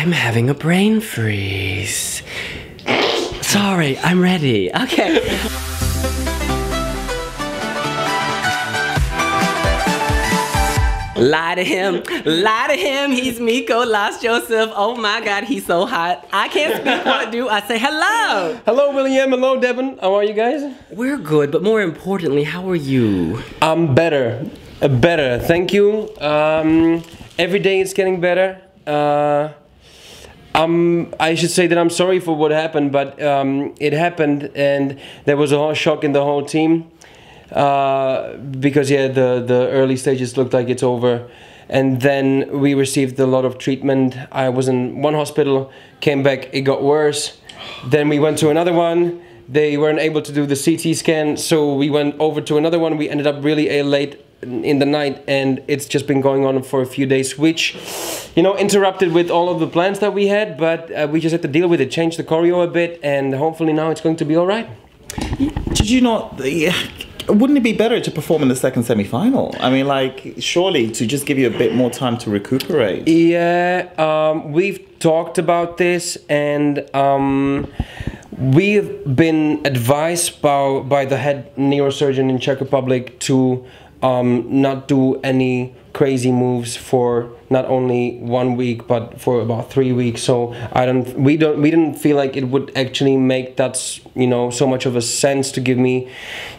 I'm having a brain freeze. Sorry, I'm ready. Okay. Lie to him, he's Mikolas Josef. Oh my God, he's so hot. I can't speak, what do I say? Hello! Hello William, hello Devin, how are you guys? We're good, but more importantly, how are you? I'm better, thank you. Every day it's getting better. I should say that I'm sorry for what happened, but it happened and there was a whole shock in the whole team. Because yeah, the early stages looked like it's over, and then we received a lot of treatment. I was in one hospital, came back, it got worse. Then we went to another one, they weren't able to do the CT scan, so we went over to another one. We ended up really late in the night, and it's just been going on for a few days, which, you know, interrupted with all of the plans that we had, but we just had to deal with it, change the choreo a bit, and hopefully now it's going to be all right. Did you not... Wouldn't it be better to perform in the second semi-final? I mean, like, surely to just give you a bit more time to recuperate. Yeah, we've talked about this, and we've been advised by the head neurosurgeon in Czech Republic to not do any crazy moves for not only 1 week but for about 3 weeks. So we didn't feel like it would actually make that, you know, so much of a sense to give me,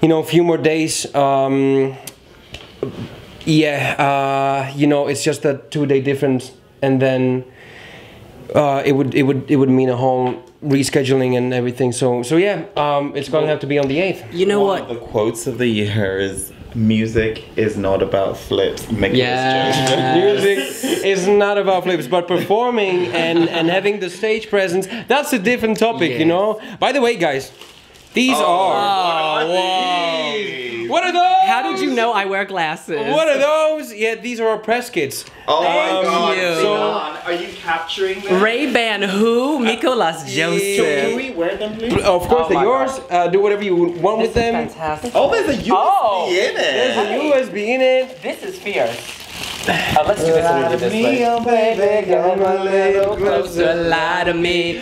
you know, a few more days. You know, it's just a 2-day difference, and then it would mean a whole rescheduling and everything. So yeah, it's gonna have to be on the 8th. You know what? One of the quotes of the year is, music is not about flips. Yeah. Music is not about flips, but performing and having the stage presence, that's a different topic, you know? By the way, guys, these are... wow. What are those? How did you know I wear glasses? What are those? Yeah, these are our press kits. Oh my God. you. So, are you capturing them? Ray-Ban who? Mikolas Josef. Can we wear them, please? Of course, they're yours. Do whatever you want with them. Fantastic. Oh, there's a USB in it. There's a USB in it. This is fierce. Let's do this a little bit this way. Oh baby, come a little closer. Lie to me,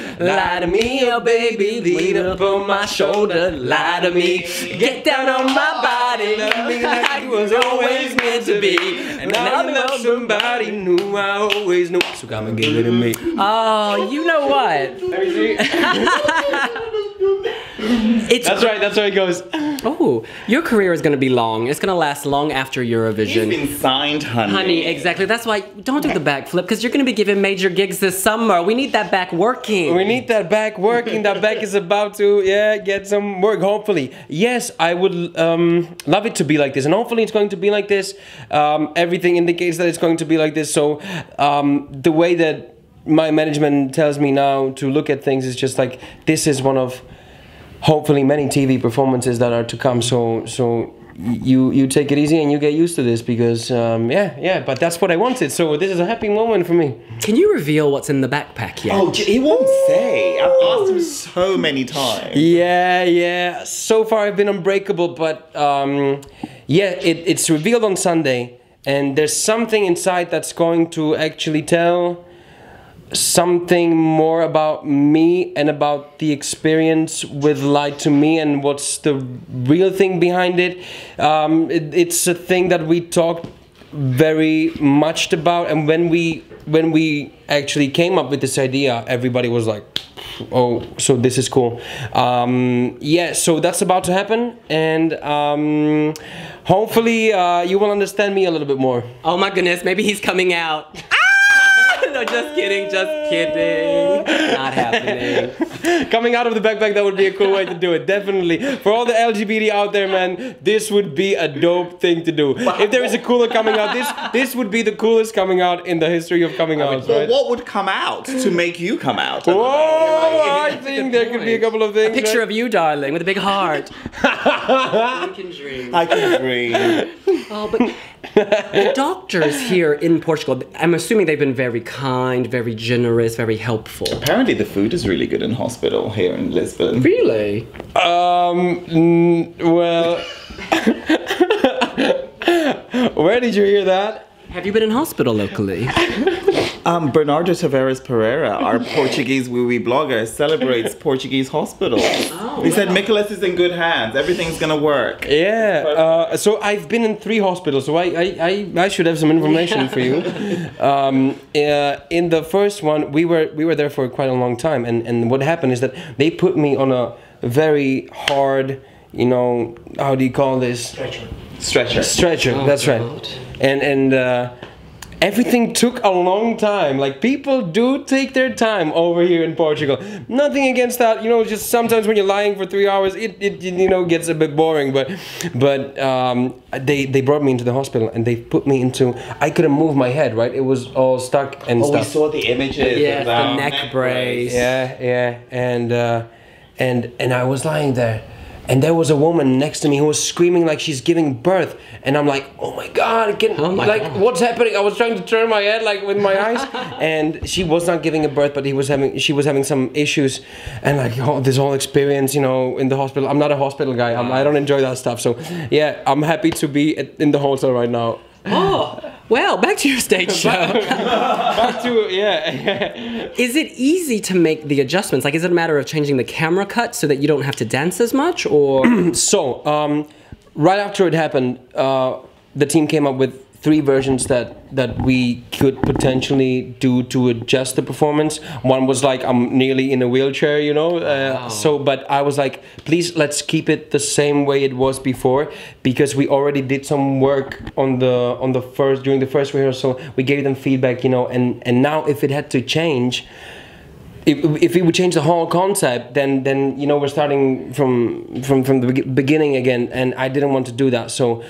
oh baby, lean up on my shoulder. Lie to me, get down on my body. Love me like it was always meant to be. And now I love somebody new, I always knew. So come and give it to me. Oh, you know what? Let me see. That's right, that's how it goes. Oh, your career is going to be long. It's going to last long after Eurovision. He's been signed, honey. Honey, exactly. That's why don't do the backflip, because you're going to be giving major gigs this summer. We need that back working. We need that back working. That back is about to, yeah, get some work, hopefully. Yes, I would love it to be like this, and hopefully it's going to be like this. Everything indicates that it's going to be like this, so the way that my management tells me now to look at things is just like, this is one of hopefully many TV performances that are to come, so you take it easy and you get used to this, because yeah, but that's what I wanted, so this is a happy moment for me. Can you reveal what's in the backpack yet? Oh, he won't say. I've asked him so many times. Yeah, so far I've been unbreakable, but yeah, it's revealed on Sunday, and there's something inside that's going to actually tell something more about me and about the experience with Lie to Me and what's the real thing behind it. It's a thing that we talked very much about, and when we actually came up with this idea, everybody was like, oh, so this is cool. Yeah, so that's about to happen, and hopefully you will understand me a little bit more. Oh my goodness, maybe he's coming out. No, just kidding, not happening. Coming out of the backpack, that would be a cool way to do it, definitely. For all the LGBT out there, man, this would be a dope thing to do. If there is a cooler coming out, this would be the coolest coming out in the history of coming out. Well, right? what would come out to make you come out? Whoa, I think there could be a couple of things. A picture of you, darling, with a big heart. I can dream. I can dream. Oh, but the doctors here in Portugal, I'm assuming they've been very kind, very generous, very helpful. Apparently the food is really good in hospital here in Lisbon. Really? Well... Where did you hear that? Have you been in hospital locally? Bernardo Tavares Pereira, our Portuguese wee blogger, celebrates Portuguese hospitals. He said Mikolas is in good hands. Everything's gonna work. Yeah. So I've been in 3 hospitals. So I should have some information for you. In the first one, we were there for quite a long time, and what happened is that they put me on a very hard, you know, how do you call this? Stretcher. Oh, that's God. Right. And everything took a long time. Like, people do take their time over here in Portugal. Nothing against that, you know. Just sometimes when you're lying for 3 hours, it you know, gets a bit boring. But they brought me into the hospital and they put me into. I couldn't move my head. Right, it was all stuck and stuff. We saw the images. Yeah, of the neck brace. Yeah, and I was lying there. And there was a woman next to me who was screaming like she's giving birth, and I'm like, oh my God, God. What's happening? I was trying to turn my head like with my eyes, and she was not giving a birth, but she was having some issues, and like, oh, this whole experience, you know, in the hospital. I'm not a hospital guy. I don't enjoy that stuff. So yeah, I'm happy to be in the hospital right now. Oh, well, back to your stage show. Back to, yeah. Is it easy to make the adjustments? Like, is it a matter of changing the camera cut so that you don't have to dance as much, or? So, right after it happened, the team came up with 3 versions that we could potentially do to adjust the performance. One was like, I'm nearly in a wheelchair, you know. Wow. So, but I was like, please, let's keep it the same way it was before, because we already did some work on during the first rehearsal. We gave them feedback, you know, and now if it had to change. If we would change the whole concept, then you know, we're starting from the beginning again, and I didn't want to do that. So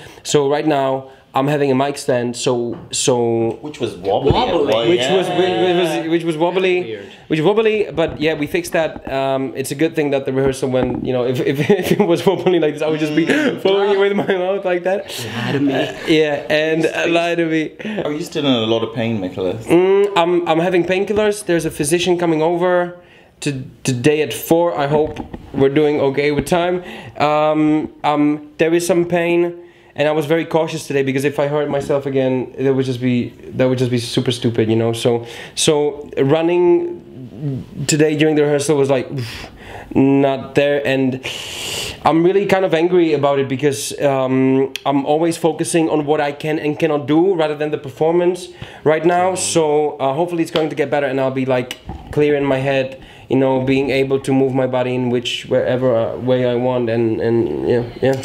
right now I'm having a mic stand, so which was wobbly. Which was wobbly, but yeah, we fixed that. It's a good thing that the rehearsal went, you know, if it was wobbly like this, I would just be following with my mouth like that. Lie to me. Yeah, and lie to me. Are you still in a lot of pain, Mikolas? I'm having painkillers. There's a physician coming over today at 4. I hope we're doing okay with time. There is some pain. And I was very cautious today, because if I hurt myself again, that would just be super stupid, you know. So running today during the rehearsal was like not there, and I'm really kind of angry about it, because I'm always focusing on what I can and cannot do rather than the performance right now. So hopefully it's going to get better, and I'll be like clear in my head, you know, being able to move my body in wherever way I want, and yeah.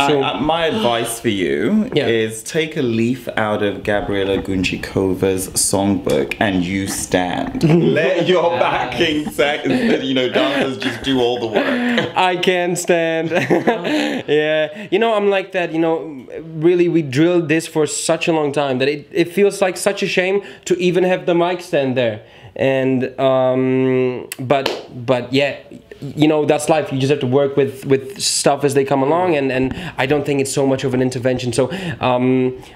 So my advice for you is take a leaf out of Gabriela Gunchikova's songbook and you stand. Let your backing dancers just do all the work. I can't stand. Yeah, you know, I'm like that. You know, really, we drilled this for such a long time that it feels like such a shame to even have the mic stand there. And but yeah, you know, that's life. You just have to work with stuff as they come along, and I don't think it's so much of an intervention. So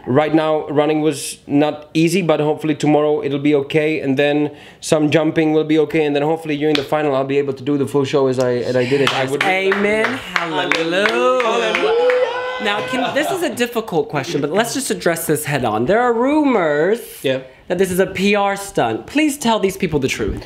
right now running was not easy, but hopefully tomorrow it'll be okay, and then some jumping will be okay, and then hopefully during the final I'll be able to do the full show as I did it. Amen. Hallelujah. Now, this is a difficult question, but let's just address this head on. There are rumors that this is a PR stunt. Please tell these people the truth.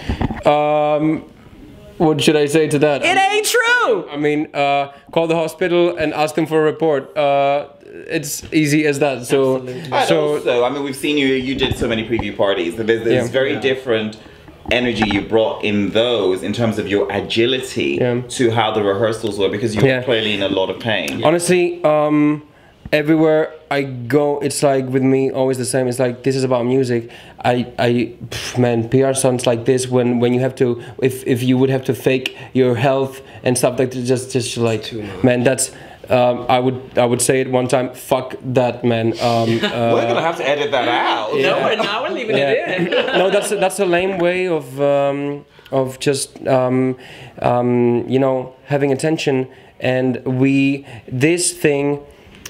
What should I say to that? It ain't true! I mean, call the hospital and ask them for a report. It's easy as that. So, I mean, we've seen you did so many preview parties. There's very different energy you brought in those, in terms of your agility to how the rehearsals were, because you were clearly in a lot of pain. Honestly, everywhere I go, it's like with me always the same. It's like, this is about music. Man, PR stunts like this, when you have to, if you would have to fake your health and stuff like that, just like, man, that's. I would say it one time. Fuck that, man. We're gonna have to edit that out. No, we're not. We're leaving it in. No, that's a lame way of just you know, having attention. And this thing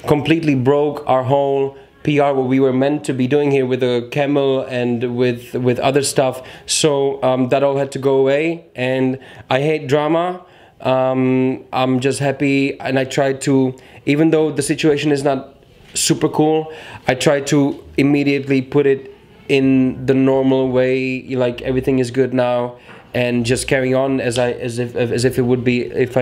completely broke our whole PR, what we were meant to be doing here with the camel and with other stuff. So that all had to go away. And I hate drama. I'm just happy, and I try to, even though the situation is not super cool, I try to immediately put it in the normal way, like everything is good now, and just carrying on as if it would be if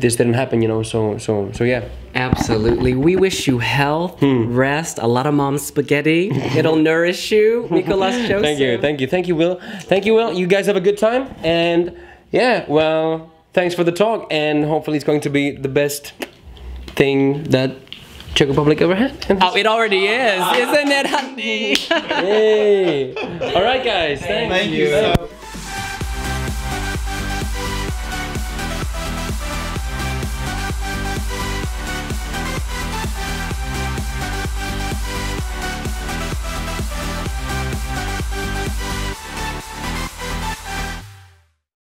this didn't happen, you know. So yeah. Absolutely. We wish you health, rest, a lot of mom's spaghetti. It'll nourish you, Mikolas Josef. Thank you, Will. You guys have a good time, and yeah, well, thanks for the talk, and hopefully it's going to be the best thing that Czech Republic ever had. Oh, it already is, isn't it, honey? Yay! All right, guys. Thank you.